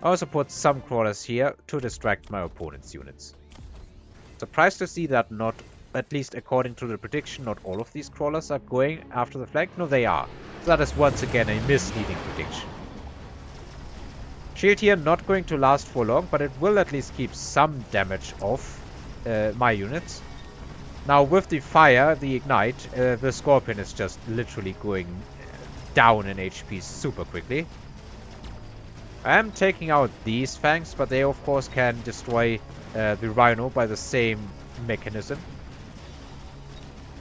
I also put some crawlers here to distract my opponent's units. Surprised to see that not, at least according to the prediction, not all of these crawlers are going after the flank. No, they are. So that is once again a misleading prediction. Shield here not going to last for long, but it will at least keep some damage off my units. Now with the fire, the ignite, the Scorpion is just literally going down in HP super quickly. I am taking out these Fangs, but they of course can destroy the Rhino by the same mechanism.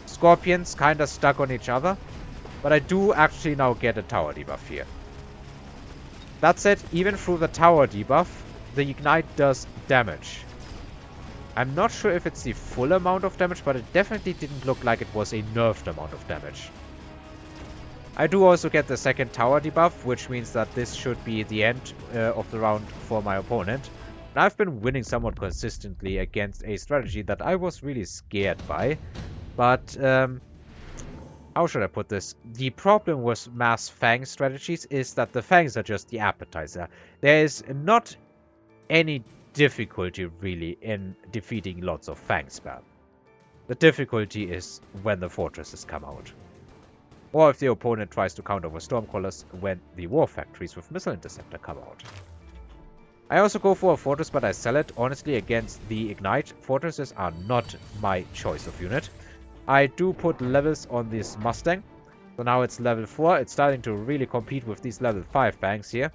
Scorpions kinda stuck on each other, but I do actually now get a tower debuff here. That said, even through the tower debuff, the ignite does damage. I'm not sure if it's the full amount of damage, but it definitely didn't look like it was a nerfed amount of damage. I do also get the second tower debuff, which means that this should be the end of the round for my opponent. And I've been winning somewhat consistently against a strategy that I was really scared by. But, how should I put this? The problem with mass Fang strategies is that the Fangs are just the appetizer. There is not any difficulty really in defeating lots of Fang spam. The difficulty is when the fortresses come out. Or if the opponent tries to counter with Stormcrawlers when the War Factories with Missile Interceptor come out. I also go for a Fortress, but I sell it honestly against the Ignite. Fortresses are not my choice of unit. I do put levels on this Mustang. So now it's level 4. It's starting to really compete with these level 5 banks here.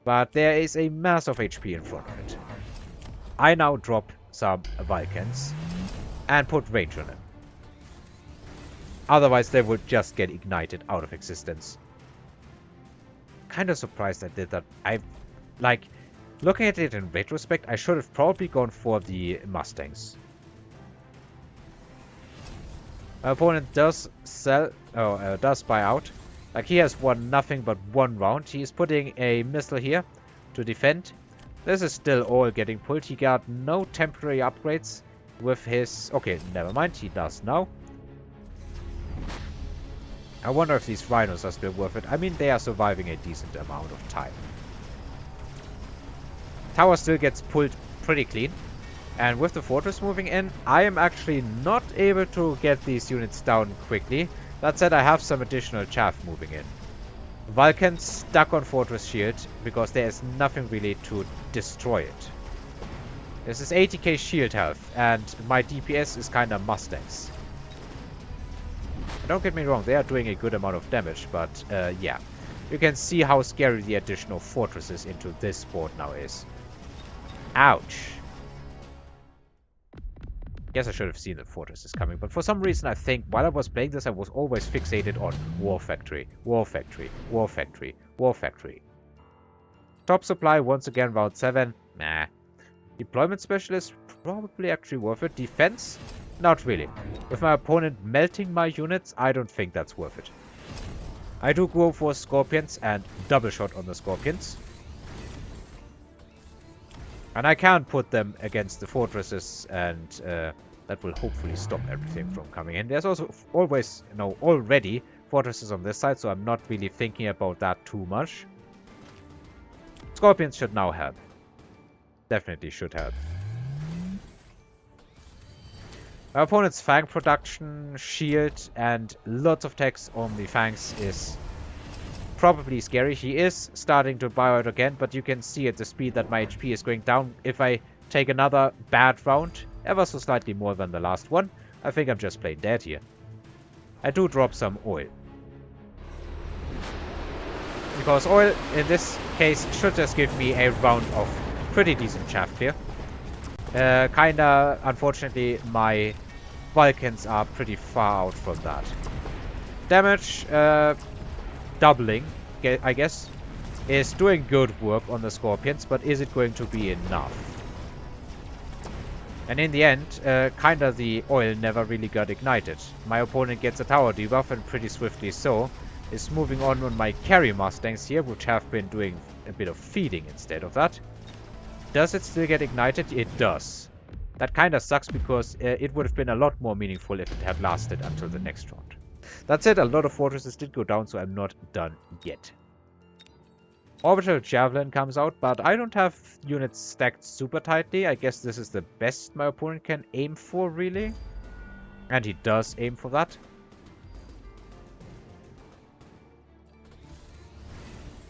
But there is a mass of HP in front of it. I now drop some Vulcans and put range on them. Otherwise they would just get ignited out of existence. Kinda surprised I did that. Looking at it in retrospect, I should have probably gone for the Mustangs. My opponent does does buy out. Like, he has won nothing but one round. He is putting a missile here to defend. This is still all getting pulled. He got no temporary upgrades with his... Okay, never mind. He does now. I wonder if these Rhinos are still worth it. I mean, they are surviving a decent amount of time. Tower still gets pulled pretty clean. And with the fortress moving in, I am actually not able to get these units down quickly. That said, I have some additional chaff moving in. Vulcans stuck on fortress shield because there is nothing really to destroy it. This is 80k shield health and my DPS is kinda Mustangs. Don't get me wrong, they are doing a good amount of damage, but yeah. You can see how scary the additional fortresses into this board now is. Ouch. Guess I should have seen the fortresses coming, but for some reason I think while I was playing this I was always fixated on War Factory, War Factory, War Factory, War Factory. Top supply once again round 7. Nah. Deployment specialist probably actually worth it. Defense? Not really. With my opponent melting my units, I don't think that's worth it. I do go for Scorpions and double shot on the Scorpions. And I can put them against the fortresses and that will hopefully stop everything from coming in. There's also always, already fortresses on this side, so I'm not really thinking about that too much. Scorpions should now help. Definitely should help. My opponent's Fang production, shield, and lots of text on the Fangs is probably scary. He is starting to buy out again, but you can see at the speed that my HP is going down. If I take another bad round, ever so slightly more than the last one, I think I'm just plain dead here. I do drop some oil. Because oil, in this case, should just give me a round of pretty decent chaff clear. Kinda, unfortunately, my Vulcans are pretty far out from that. Damage, doubling, I guess, is doing good work on the Scorpions, but is it going to be enough? And in the end, kinda the oil never really got ignited. My opponent gets a tower debuff, and pretty swiftly so, is moving on my carry Mustangs here, which have been doing a bit of feeding instead of that. Does it still get ignited? It does. That kinda sucks because it would have been a lot more meaningful if it had lasted until the next round. That said, a lot of fortresses did go down, so I'm not done yet. Orbital Javelin comes out, but I don't have units stacked super tightly. I guess this is the best my opponent can aim for, really. And he does aim for that.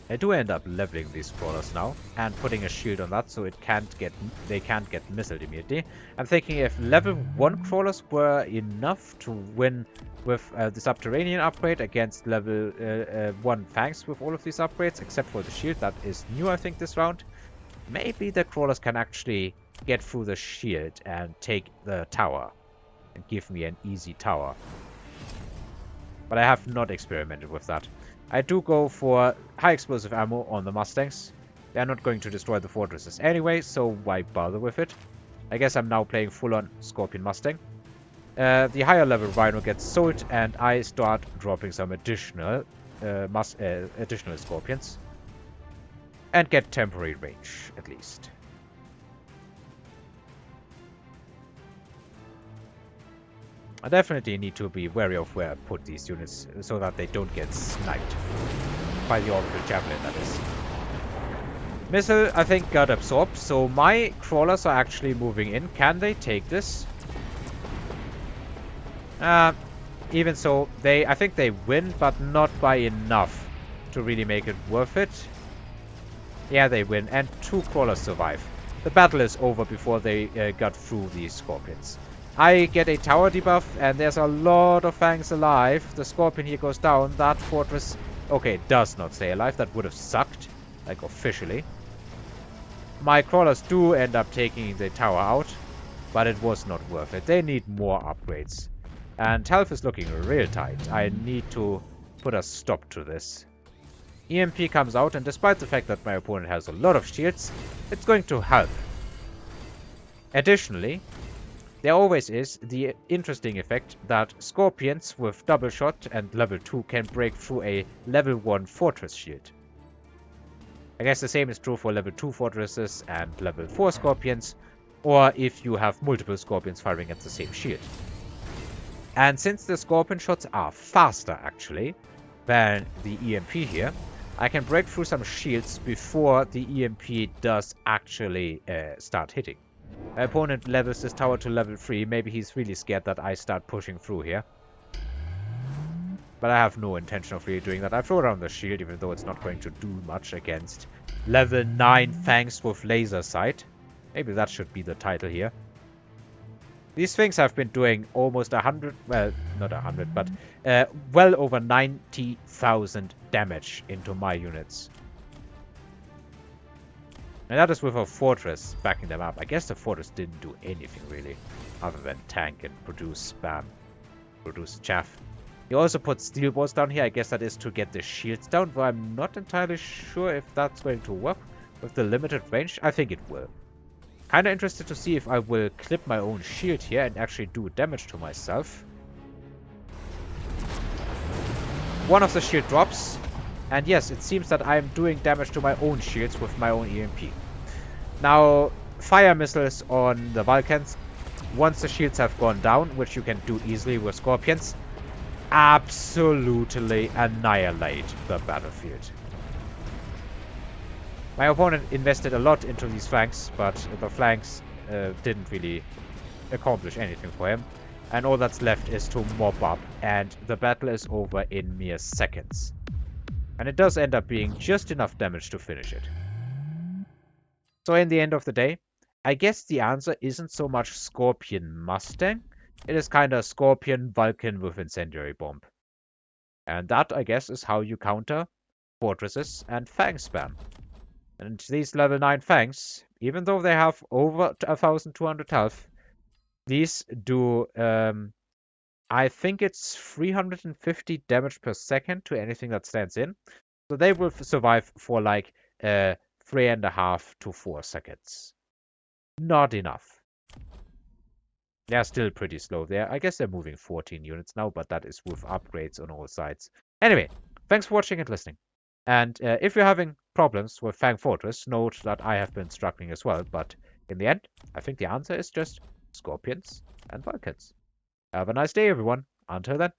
I do end up leveling these crawlers now and putting a shield on that so they can't get missiled immediately. I'm thinking if level 1 crawlers were enough to win with the subterranean upgrade against level 1 Fangs with all of these upgrades, except for the shield that is new I think this round, maybe the crawlers can actually get through the shield and take the tower and give me an easy tower. But I have not experimented with that. I do go for high explosive ammo on the Mustangs. They're not going to destroy the fortresses anyway, so why bother with it? I guess I'm now playing full-on Scorpion Mustang. The higher level Rhino gets sold, and I start dropping some additional Scorpions. And get temporary range, at least. I definitely need to be wary of where I put these units so that they don't get sniped by the orbital javelin, that is. Missile, I think, got absorbed, so my crawlers are actually moving in. Can they take this? Even so, I think they win, but not by enough to really make it worth it. Yeah, they win, and 2 crawlers survive. The battle is over before they got through these Scorpions. I get a tower debuff, and there's a lot of Fangs alive. The Scorpion here goes down. That fortress, okay, does not stay alive. That would have sucked, like officially. My crawlers do end up taking the tower out, but it was not worth it. They need more upgrades. And health is looking real tight. I need to put a stop to this. EMP comes out, and despite the fact that my opponent has a lot of shields, it's going to help. Additionally, there always is the interesting effect that Scorpions with double shot and level 2 can break through a level 1 fortress shield. I guess the same is true for level 2 fortresses and level 4 Scorpions, or if you have multiple Scorpions firing at the same shield. And since the Scorpion shots are faster, actually, than the EMP here, I can break through some shields before the EMP does actually start hitting. My opponent levels this tower to level 3. Maybe he's really scared that I start pushing through here. But I have no intention of really doing that. I throw down the shield, even though it's not going to do much against level 9 Fangs with laser sight. Maybe that should be the title here. These things have been doing almost 100, well, not 100, but well over 90,000 damage into my units. And that is with a fortress backing them up. I guess the fortress didn't do anything really, other than tank and produce spam, produce chaff. He also put steel balls down here. I guess that is to get the shields down, though I'm not entirely sure if that's going to work with the limited range. I think it will. Kinda interested to see if I will clip my own shield here and actually do damage to myself. One of the shield drops. And yes, it seems that I'm doing damage to my own shields with my own EMP. Now, fire missiles on the Vulcans, once the shields have gone down, which you can do easily with Scorpions, absolutely annihilate the battlefield. My opponent invested a lot into these flanks, but the flanks didn't really accomplish anything for him. And all that's left is to mob up, and the battle is over in mere seconds. And it does end up being just enough damage to finish it. So in the end of the day, I guess the answer isn't so much Scorpion Mustang. It is kind of Scorpion Vulcan with Incendiary Bomb. And that, I guess, is how you counter fortresses and Fang spam. And these level 9 Fangs, even though they have over 1,200 health, these do... I think it's 350 damage per second to anything that stands in. So they will survive for like 3.5 to 4 seconds. Not enough. They're still pretty slow there. I guess they're moving 14 units now, but that is with upgrades on all sides. Anyway, thanks for watching and listening. And if you're having problems with Fang Fortress, note that I have been struggling as well. But in the end, I think the answer is just Scorpions and Vulcans. Have a nice day, everyone. Until then.